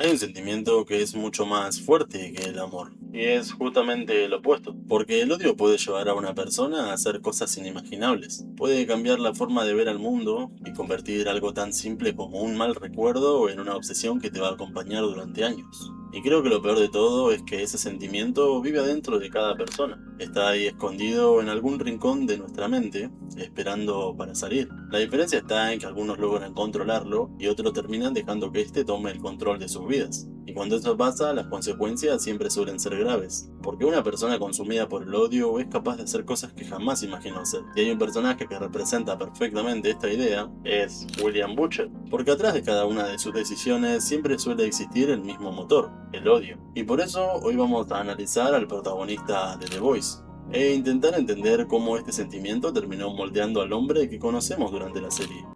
Hay un sentimiento que es mucho más fuerte que el amor, y es justamente lo opuesto, porque el odio puede llevar a una persona a hacer cosas inimaginables, puede cambiar la forma de ver al mundo y convertir algo tan simple como un mal recuerdo en una obsesión que te va a acompañar durante años. Y creo que lo peor de todo es que ese sentimiento vive adentro de cada persona. Está ahí escondido en algún rincón de nuestra mente, esperando para salir. La diferencia está en que algunos logran controlarlo y otros terminan dejando que éste tome el control de sus vidas. Y cuando eso pasa, las consecuencias siempre suelen ser graves, porque una persona consumida por el odio es capaz de hacer cosas que jamás imaginó hacer. Y hay un personaje que representa perfectamente esta idea, es William Butcher, porque atrás de cada una de sus decisiones siempre suele existir el mismo motor, el odio. Y por eso hoy vamos a analizar al protagonista de The Voice, e intentar entender cómo este sentimiento terminó moldeando al hombre que conocemos durante la serie.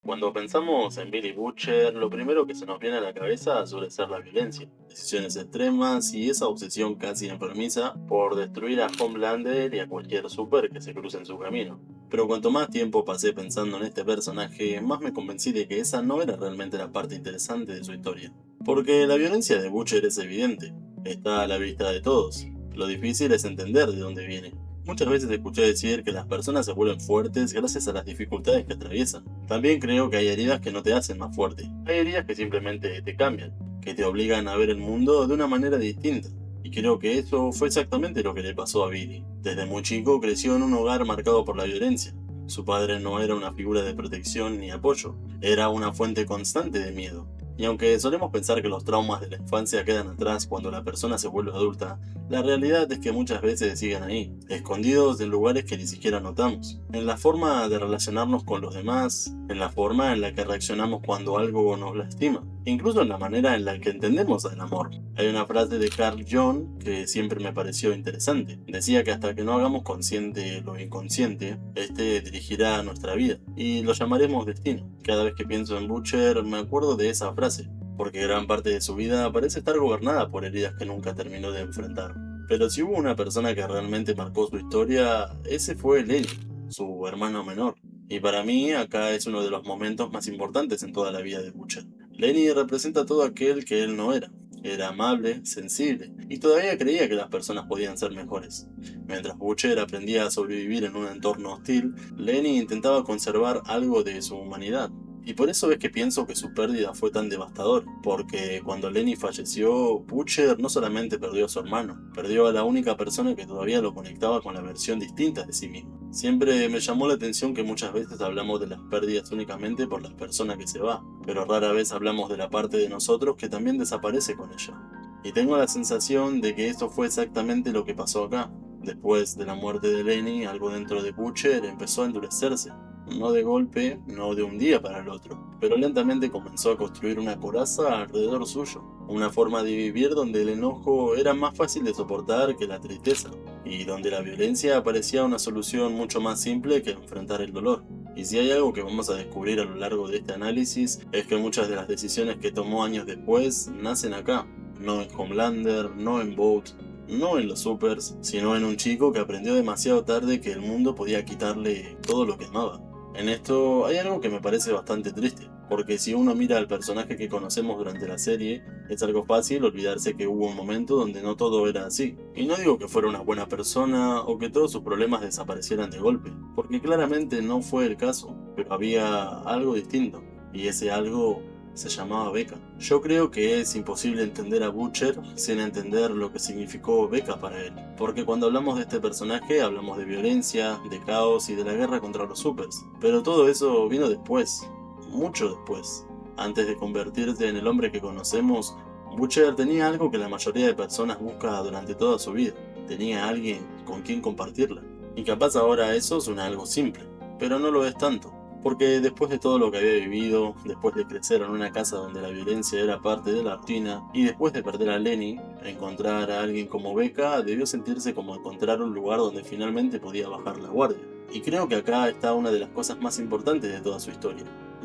Cuando pensamos en Billy Butcher, lo primero que se nos viene a la cabeza suele ser la violencia, decisiones extremas y esa obsesión casi enfermiza por destruir a Homelander y a cualquier super que se cruce en su camino. Pero cuanto más tiempo pasé pensando en este personaje, más me convencí de que esa no era realmente la parte interesante de su historia. Porque la violencia de Butcher es evidente, está a la vista de todos. Lo difícil es entender de dónde viene. Muchas veces escuché decir que las personas se vuelven fuertes gracias a las dificultades que atraviesan. También creo que hay heridas que no te hacen más fuerte. Hay heridas que simplemente te cambian, que te obligan a ver el mundo de una manera distinta. Y creo que eso fue exactamente lo que le pasó a Billy. Desde muy chico creció en un hogar marcado por la violencia. Su padre no era una figura de protección ni apoyo, era una fuente constante de miedo. Y aunque solemos pensar que los traumas de la infancia quedan atrás cuando la persona se vuelve adulta, la realidad es que muchas veces siguen ahí, escondidos en lugares que ni siquiera notamos. En la forma de relacionarnos con los demás, en la forma en la que reaccionamos cuando algo nos lastima, incluso en la manera en la que entendemos el amor. Hay una frase de Carl Jung que siempre me pareció interesante. Decía que hasta que no hagamos consciente lo inconsciente, este dirigirá nuestra vida, y lo llamaremos destino. Cada vez que pienso en Butcher me acuerdo de esa frase, porque gran parte de su vida parece estar gobernada por heridas que nunca terminó de enfrentar. Pero si hubo una persona que realmente marcó su historia, ese fue Lenny, su hermano menor. Y para mí, acá es uno de los momentos más importantes en toda la vida de Butcher. Lenny representa todo aquel que él no era. Era amable, sensible, y todavía creía que las personas podían ser mejores. Mientras Butcher aprendía a sobrevivir en un entorno hostil, Lenny intentaba conservar algo de su humanidad. Y por eso es que pienso que su pérdida fue tan devastadora, porque cuando Lenny falleció, Butcher no solamente perdió a su hermano, perdió a la única persona que todavía lo conectaba con la versión distinta de sí mismo. Siempre me llamó la atención que muchas veces hablamos de las pérdidas únicamente por la persona que se va, pero rara vez hablamos de la parte de nosotros que también desaparece con ella. Y tengo la sensación de que esto fue exactamente lo que pasó acá. Después de la muerte de Lenny, algo dentro de Butcher empezó a endurecerse. No de golpe, no de un día para el otro, pero lentamente comenzó a construir una coraza alrededor suyo, una forma de vivir donde el enojo era más fácil de soportar que la tristeza, y donde la violencia parecía una solución mucho más simple que enfrentar el dolor. Y si hay algo que vamos a descubrir a lo largo de este análisis, es que muchas de las decisiones que tomó años después nacen acá, no en Homelander, no en Boat, no en los supers, sino en un chico que aprendió demasiado tarde que el mundo podía quitarle todo lo que amaba. En esto hay algo que me parece bastante triste, porque si uno mira al personaje que conocemos durante la serie, es algo fácil olvidarse que hubo un momento donde no todo era así. Y no digo que fuera una buena persona o que todos sus problemas desaparecieran de golpe, porque claramente no fue el caso, pero había algo distinto, y ese algo se llamaba Becca. Yo creo que es imposible entender a Butcher sin entender lo que significó Becca para él, porque cuando hablamos de este personaje hablamos de violencia, de caos y de la guerra contra los supers, pero todo eso vino después, mucho después. Antes de convertirse en el hombre que conocemos, Butcher tenía algo que la mayoría de personas busca durante toda su vida, tenía a alguien con quien compartirla. Y capaz ahora eso suena algo simple, pero no lo es tanto. Porque después de todo lo que había vivido, después de crecer en una casa donde la violencia era parte de la rutina, y después de perder a Lenny, encontrar a alguien como Becca debió sentirse como encontrar un lugar donde finalmente podía bajar la guardia. Y creo que acá está una de las cosas más importantes de toda su historia.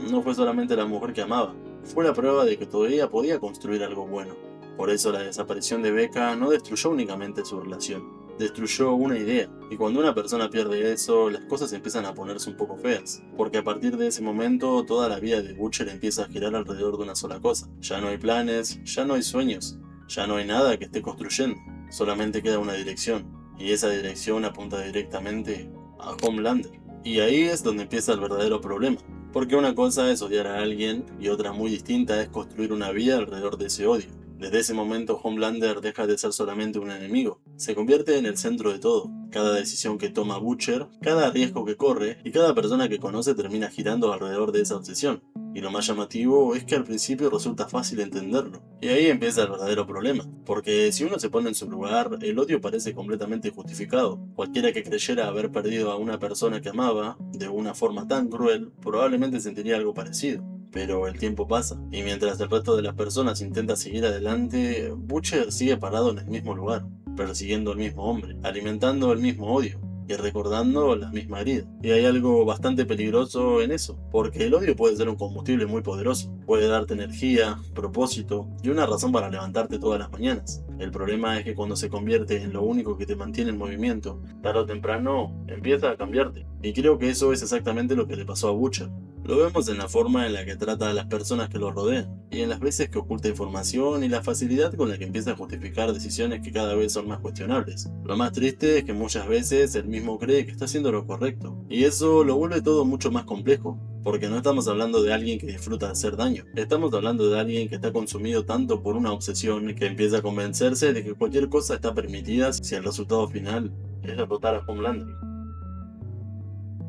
No fue solamente la mujer que amaba, fue la prueba de que todavía podía construir algo bueno. Por eso la desaparición de Becca no destruyó únicamente su relación, destruyó una idea. Y cuando una persona pierde eso, las cosas empiezan a ponerse un poco feas. Porque a partir de ese momento, toda la vida de Butcher empieza a girar alrededor de una sola cosa. Ya no hay planes, ya no hay sueños, ya no hay nada que esté construyendo. Solamente queda una dirección. Y esa dirección apunta directamente a Homelander. Y ahí es donde empieza el verdadero problema. Porque una cosa es odiar a alguien y otra muy distinta es construir una vida alrededor de ese odio. Desde ese momento Homelander deja de ser solamente un enemigo, se convierte en el centro de todo. Cada decisión que toma Butcher, cada riesgo que corre y cada persona que conoce termina girando alrededor de esa obsesión. Y lo más llamativo es que al principio resulta fácil entenderlo. Y ahí empieza el verdadero problema, porque si uno se pone en su lugar, el odio parece completamente justificado. Cualquiera que creyera haber perdido a una persona que amaba, de una forma tan cruel, probablemente sentiría algo parecido. Pero el tiempo pasa, y mientras el resto de las personas intenta seguir adelante, Butcher sigue parado en el mismo lugar, persiguiendo al mismo hombre, alimentando el mismo odio y recordando la misma herida. Y hay algo bastante peligroso en eso, porque el odio puede ser un combustible muy poderoso, puede darte energía, propósito y una razón para levantarte todas las mañanas. El problema es que cuando se convierte en lo único que te mantiene en movimiento, tarde o temprano empieza a cambiarte. Y creo que eso es exactamente lo que le pasó a Butcher. Lo vemos en la forma en la que trata a las personas que lo rodean, y en las veces que oculta información y la facilidad con la que empieza a justificar decisiones que cada vez son más cuestionables. Lo más triste es que muchas veces él mismo cree que está haciendo lo correcto, y eso lo vuelve todo mucho más complejo, porque no estamos hablando de alguien que disfruta de hacer daño, estamos hablando de alguien que está consumido tanto por una obsesión que empieza a convencerse de que cualquier cosa está permitida si el resultado final es derrotar a Homelander.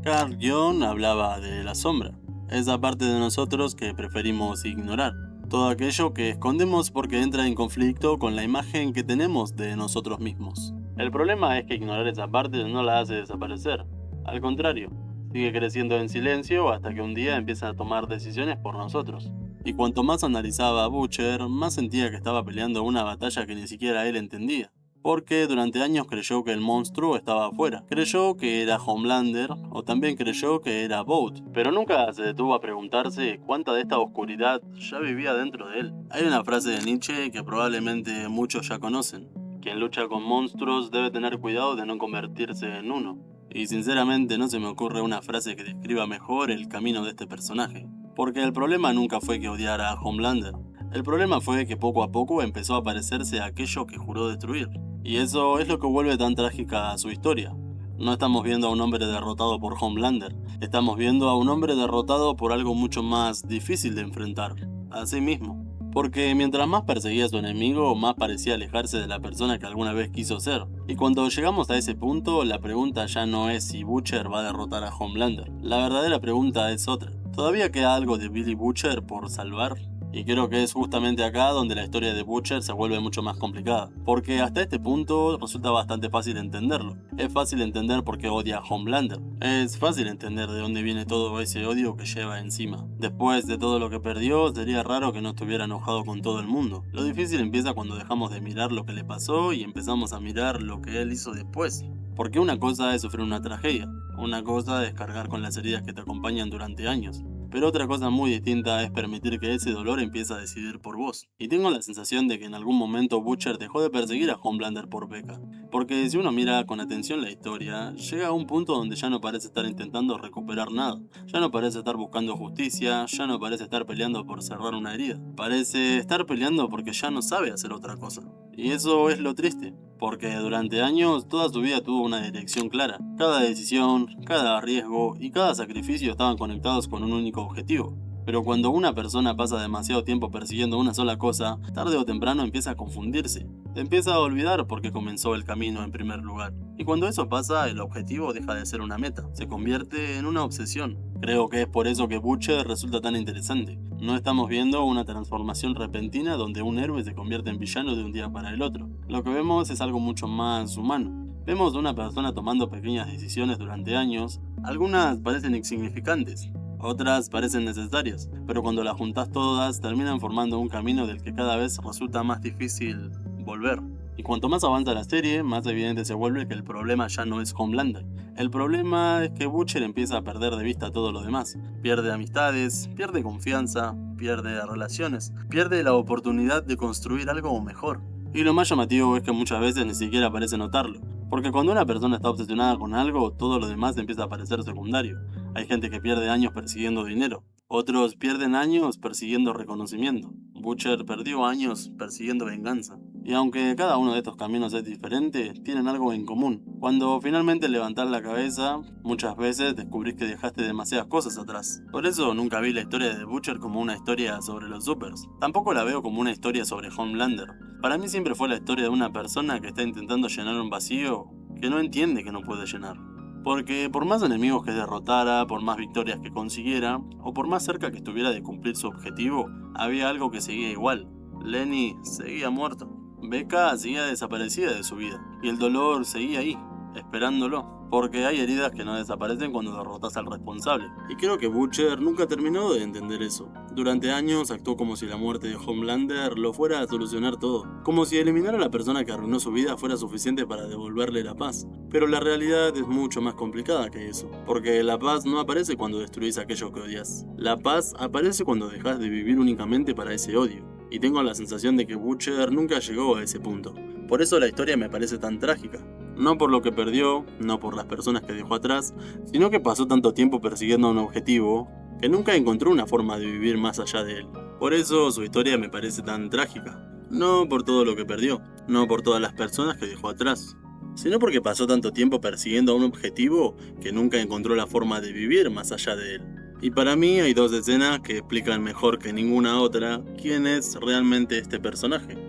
Carl Jung hablaba de la sombra, esa parte de nosotros que preferimos ignorar, todo aquello que escondemos porque entra en conflicto con la imagen que tenemos de nosotros mismos. El problema es que ignorar esa parte no la hace desaparecer, al contrario, sigue creciendo en silencio hasta que un día empieza a tomar decisiones por nosotros. Y cuanto más analizaba a Butcher, más sentía que estaba peleando una batalla que ni siquiera él entendía. Porque durante años creyó que el monstruo estaba afuera. Creyó que era Homelander, o también creyó que era Vought, pero nunca se detuvo a preguntarse cuánta de esta oscuridad ya vivía dentro de él. Hay una frase de Nietzsche que probablemente muchos ya conocen. Quien lucha con monstruos debe tener cuidado de no convertirse en uno. Y sinceramente no se me ocurre una frase que describa mejor el camino de este personaje. Porque el problema nunca fue que odiara a Homelander. El problema fue que poco a poco empezó a parecerse a aquello que juró destruir. Y eso es lo que vuelve tan trágica a su historia. No estamos viendo a un hombre derrotado por Homelander, estamos viendo a un hombre derrotado por algo mucho más difícil de enfrentar, a sí mismo. Porque mientras más perseguía a su enemigo, más parecía alejarse de la persona que alguna vez quiso ser. Y cuando llegamos a ese punto, la pregunta ya no es si Butcher va a derrotar a Homelander. La verdadera pregunta es otra. ¿Todavía queda algo de Billy Butcher por salvar? Y creo que es justamente acá donde la historia de Butcher se vuelve mucho más complicada, porque hasta este punto resulta bastante fácil entenderlo. Es fácil entender por qué odia a Homelander, es fácil entender de dónde viene todo ese odio que lleva encima. Después de todo lo que perdió, sería raro que no estuviera enojado con todo el mundo. Lo difícil empieza cuando dejamos de mirar lo que le pasó y empezamos a mirar lo que él hizo después. Porque una cosa es sufrir una tragedia, una cosa es cargar con las heridas que te acompañan durante años. Pero otra cosa muy distinta es permitir que ese dolor empiece a decidir por vos. Y tengo la sensación de que en algún momento Butcher dejó de perseguir a Homelander por Becca. Porque si uno mira con atención la historia, llega a un punto donde ya no parece estar intentando recuperar nada. Ya no parece estar buscando justicia, ya no parece estar peleando por cerrar una herida. Parece estar peleando porque ya no sabe hacer otra cosa. Y eso es lo triste, porque durante años toda su vida tuvo una dirección clara. Cada decisión, cada riesgo y cada sacrificio estaban conectados con un único objetivo. Pero cuando una persona pasa demasiado tiempo persiguiendo una sola cosa, tarde o temprano empieza a confundirse. Se empieza a olvidar por qué comenzó el camino en primer lugar. Y cuando eso pasa, el objetivo deja de ser una meta, se convierte en una obsesión. Creo que es por eso que Butcher resulta tan interesante. No estamos viendo una transformación repentina donde un héroe se convierte en villano de un día para el otro. Lo que vemos es algo mucho más humano. Vemos a una persona tomando pequeñas decisiones durante años. Algunas parecen insignificantes, otras parecen necesarias, pero cuando las juntas todas terminan formando un camino del que cada vez resulta más difícil volver. Y cuanto más avanza la serie, más evidente se vuelve que el problema ya no es Homelander. El problema es que Butcher empieza a perder de vista todo lo demás. Pierde amistades, pierde confianza, pierde relaciones, pierde la oportunidad de construir algo mejor. Y lo más llamativo es que muchas veces ni siquiera parece notarlo. Porque cuando una persona está obsesionada con algo, todo lo demás empieza a parecer secundario. Hay gente que pierde años persiguiendo dinero. Otros pierden años persiguiendo reconocimiento. Butcher perdió años persiguiendo venganza. Y aunque cada uno de estos caminos es diferente, tienen algo en común. Cuando finalmente levantás la cabeza, muchas veces descubrís que dejaste demasiadas cosas atrás. Por eso nunca vi la historia de Butcher como una historia sobre los supers. Tampoco la veo como una historia sobre Homelander. Para mí siempre fue la historia de una persona que está intentando llenar un vacío que no entiende que no puede llenar. Porque por más enemigos que derrotara, por más victorias que consiguiera, o por más cerca que estuviera de cumplir su objetivo, había algo que seguía igual. Lenny seguía muerto. Becca seguía desaparecida de su vida. Y el dolor seguía ahí, esperándolo. Porque hay heridas que no desaparecen cuando derrotas al responsable. Y creo que Butcher nunca terminó de entender eso. Durante años actuó como si la muerte de Homelander lo fuera a solucionar todo. Como si eliminar a la persona que arruinó su vida fuera suficiente para devolverle la paz. Pero la realidad es mucho más complicada que eso. Porque la paz no aparece cuando destruís aquello que odias. La paz aparece cuando dejas de vivir únicamente para ese odio. Y tengo la sensación de que Butcher nunca llegó a ese punto. Por eso la historia me parece tan trágica. No por lo que perdió, no por las personas que dejó atrás, sino que pasó tanto tiempo persiguiendo un objetivo que nunca encontró una forma de vivir más allá de él. Por eso su historia me parece tan trágica. No por todo lo que perdió, no por todas las personas que dejó atrás, sino porque pasó tanto tiempo persiguiendo un objetivo que nunca encontró la forma de vivir más allá de él. Y para mí hay dos escenas que explican mejor que ninguna otra quién es realmente este personaje.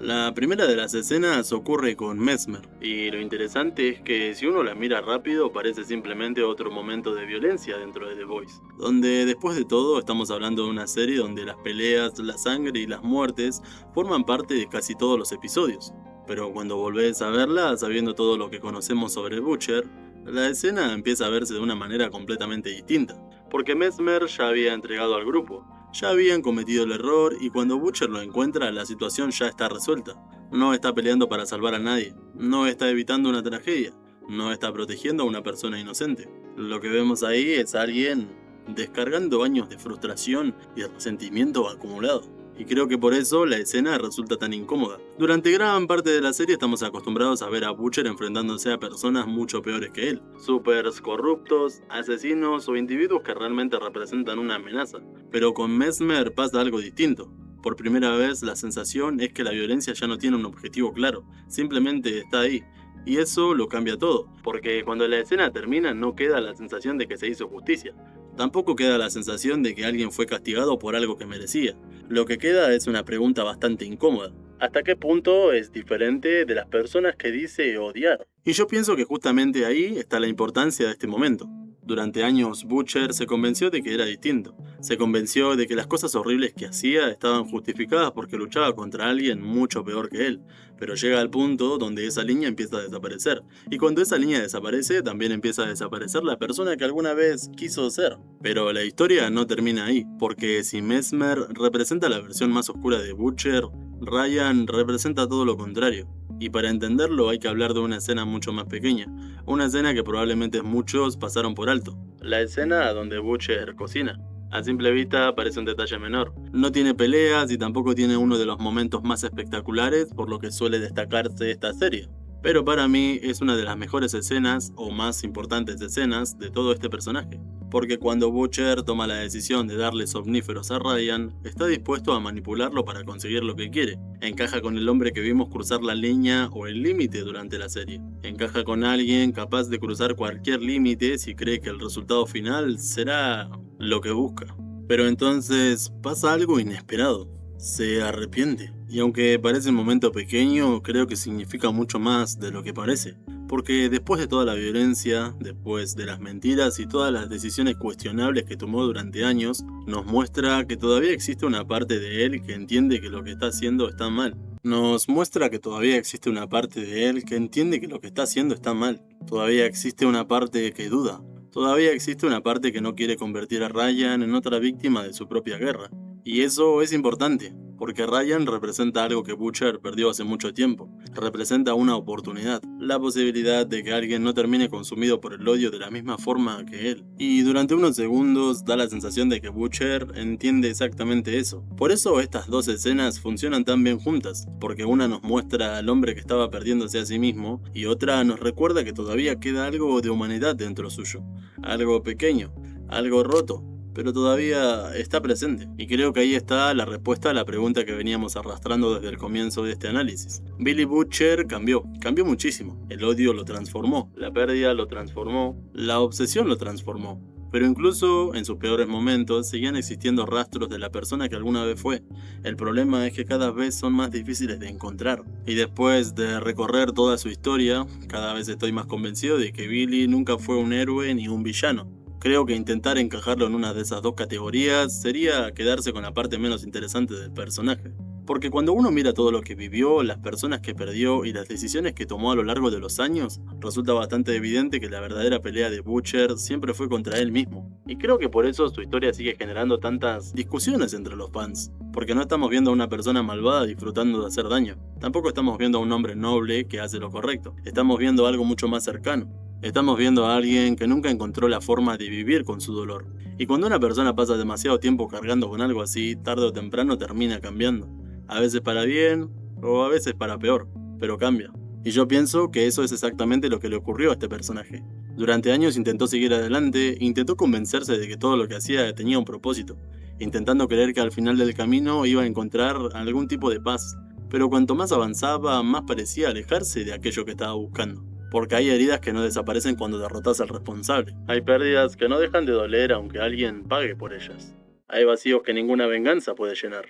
La primera de las escenas ocurre con Mesmer, y lo interesante es que si uno la mira rápido parece simplemente otro momento de violencia dentro de The Boys, donde después de todo estamos hablando de una serie donde las peleas, la sangre y las muertes forman parte de casi todos los episodios. Pero cuando volvés a verla, sabiendo todo lo que conocemos sobre Butcher, la escena empieza a verse de una manera completamente distinta, porque Mesmer ya había entregado al grupo. Ya habían cometido el error y cuando Butcher lo encuentra, la situación ya está resuelta. No está peleando para salvar a nadie, no está evitando una tragedia, no está protegiendo a una persona inocente. Lo que vemos ahí es alguien descargando años de frustración y resentimiento acumulado. Y creo que por eso la escena resulta tan incómoda. Durante gran parte de la serie estamos acostumbrados a ver a Butcher enfrentándose a personas mucho peores que él. Supers corruptos, asesinos o individuos que realmente representan una amenaza. Pero con Mesmer pasa algo distinto. Por primera vez la sensación es que la violencia ya no tiene un objetivo claro, simplemente está ahí. Y eso lo cambia todo, porque cuando la escena termina no queda la sensación de que se hizo justicia. Tampoco queda la sensación de que alguien fue castigado por algo que merecía. Lo que queda es una pregunta bastante incómoda. ¿Hasta qué punto es diferente de las personas que dice odiar? Y yo pienso que justamente ahí está la importancia de este momento. Durante años Butcher se convenció de que era distinto. Se convenció de que las cosas horribles que hacía estaban justificadas porque luchaba contra alguien mucho peor que él. Pero llega al punto donde esa línea empieza a desaparecer. Y cuando esa línea desaparece, también empieza a desaparecer la persona que alguna vez quiso ser. Pero la historia no termina ahí, porque si Mesmer representa la versión más oscura de Butcher, Ryan representa todo lo contrario. Y para entenderlo hay que hablar de una escena mucho más pequeña, una escena que probablemente muchos pasaron por alto. La escena donde Butcher cocina. A simple vista parece un detalle menor. No tiene peleas y tampoco tiene uno de los momentos más espectaculares por lo que suele destacarse esta serie. Pero para mí es una de las mejores escenas o más importantes escenas de todo este personaje. Porque cuando Butcher toma la decisión de darle somníferos a Ryan, está dispuesto a manipularlo para conseguir lo que quiere. Encaja con el hombre que vimos cruzar la línea o el límite durante la serie. Encaja con alguien capaz de cruzar cualquier límite si cree que el resultado final será lo que busca. Pero entonces pasa algo inesperado. Se arrepiente. Y aunque parece un momento pequeño, creo que significa mucho más de lo que parece. Porque después de toda la violencia, después de las mentiras y todas las decisiones cuestionables que tomó durante años, nos muestra que todavía existe una parte de él que entiende que lo que está haciendo está mal. Nos muestra que todavía existe una parte de él que entiende que lo que está haciendo está mal. Todavía existe una parte que duda. Todavía existe una parte que no quiere convertir a Ryan en otra víctima de su propia guerra. Y eso es importante, porque Ryan representa algo que Butcher perdió hace mucho tiempo. Representa una oportunidad, la posibilidad de que alguien no termine consumido por el odio de la misma forma que él. Y durante unos segundos da la sensación de que Butcher entiende exactamente eso. Por eso estas dos escenas funcionan tan bien juntas, porque una nos muestra al hombre que estaba perdiéndose a sí mismo y otra nos recuerda que todavía queda algo de humanidad dentro suyo, algo pequeño, algo roto, pero todavía está presente. Y creo que ahí está la respuesta a la pregunta que veníamos arrastrando desde el comienzo de este análisis. Billy Butcher cambió muchísimo. El odio lo transformó, la pérdida lo transformó, la obsesión lo transformó. Pero incluso en sus peores momentos seguían existiendo rastros de la persona que alguna vez fue. El problema es que cada vez son más difíciles de encontrar. Y después de recorrer toda su historia, cada vez estoy más convencido de que Billy nunca fue un héroe ni un villano. Creo que intentar encajarlo en una de esas dos categorías sería quedarse con la parte menos interesante del personaje. Porque cuando uno mira todo lo que vivió, las personas que perdió y las decisiones que tomó a lo largo de los años, resulta bastante evidente que la verdadera pelea de Butcher siempre fue contra él mismo. Y creo que por eso su historia sigue generando tantas discusiones entre los fans. Porque no estamos viendo a una persona malvada disfrutando de hacer daño. Tampoco estamos viendo a un hombre noble que hace lo correcto. Estamos viendo algo mucho más cercano. Estamos viendo a alguien que nunca encontró la forma de vivir con su dolor. Y cuando una persona pasa demasiado tiempo cargando con algo así, tarde o temprano termina cambiando. A veces para bien, o a veces para peor, pero cambia. Y yo pienso que eso es exactamente lo que le ocurrió a este personaje. Durante años intentó seguir adelante, intentó convencerse de que todo lo que hacía tenía un propósito, intentando creer que al final del camino iba a encontrar algún tipo de paz. Pero cuanto más avanzaba, más parecía alejarse de aquello que estaba buscando. Porque hay heridas que no desaparecen cuando derrotas al responsable. Hay pérdidas que no dejan de doler aunque alguien pague por ellas. Hay vacíos que ninguna venganza puede llenar.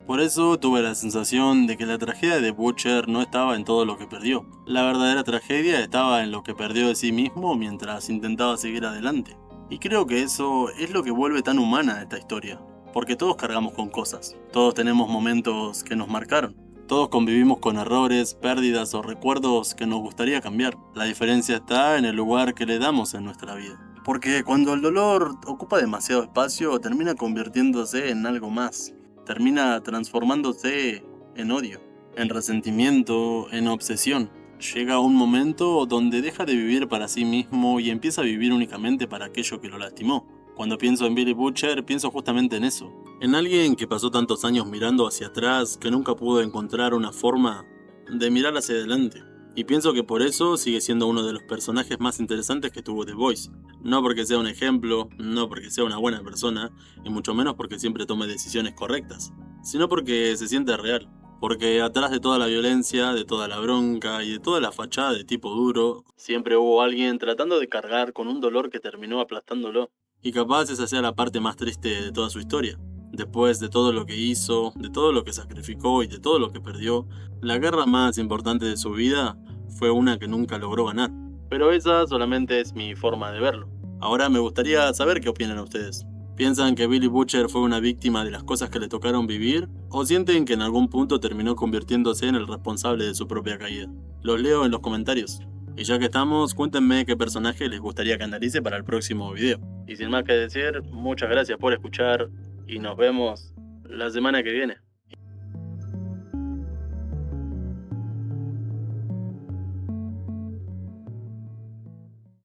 Por eso tuve la sensación de que la tragedia de Butcher no estaba en todo lo que perdió. La verdadera tragedia estaba en lo que perdió de sí mismo mientras intentaba seguir adelante. Y creo que eso es lo que vuelve tan humana esta historia. Porque todos cargamos con cosas. Todos tenemos momentos que nos marcaron. Todos convivimos con errores, pérdidas o recuerdos que nos gustaría cambiar. La diferencia está en el lugar que le damos en nuestra vida. Porque cuando el dolor ocupa demasiado espacio, termina convirtiéndose en algo más. Termina transformándose en odio, en resentimiento, en obsesión. Llega un momento donde deja de vivir para sí mismo y empieza a vivir únicamente para aquello que lo lastimó. Cuando pienso en Billy Butcher, pienso justamente en eso. En alguien que pasó tantos años mirando hacia atrás que nunca pudo encontrar una forma de mirar hacia adelante. Y pienso que por eso sigue siendo uno de los personajes más interesantes que tuvo The Voice. No porque sea un ejemplo, no porque sea una buena persona, y mucho menos porque siempre tome decisiones correctas, sino porque se siente real. Porque atrás de toda la violencia, de toda la bronca y de toda la fachada de tipo duro, siempre hubo alguien tratando de cargar con un dolor que terminó aplastándolo. Y capaz esa sea la parte más triste de toda su historia. Después de todo lo que hizo, de todo lo que sacrificó y de todo lo que perdió, la guerra más importante de su vida fue una que nunca logró ganar. Pero esa solamente es mi forma de verlo. Ahora me gustaría saber qué opinan ustedes. ¿Piensan que Billy Butcher fue una víctima de las cosas que le tocaron vivir? ¿O sienten que en algún punto terminó convirtiéndose en el responsable de su propia caída? Los leo en los comentarios. Y ya que estamos, cuéntenme qué personaje les gustaría que analice para el próximo video. Y sin más que decir, muchas gracias por escuchar y nos vemos la semana que viene.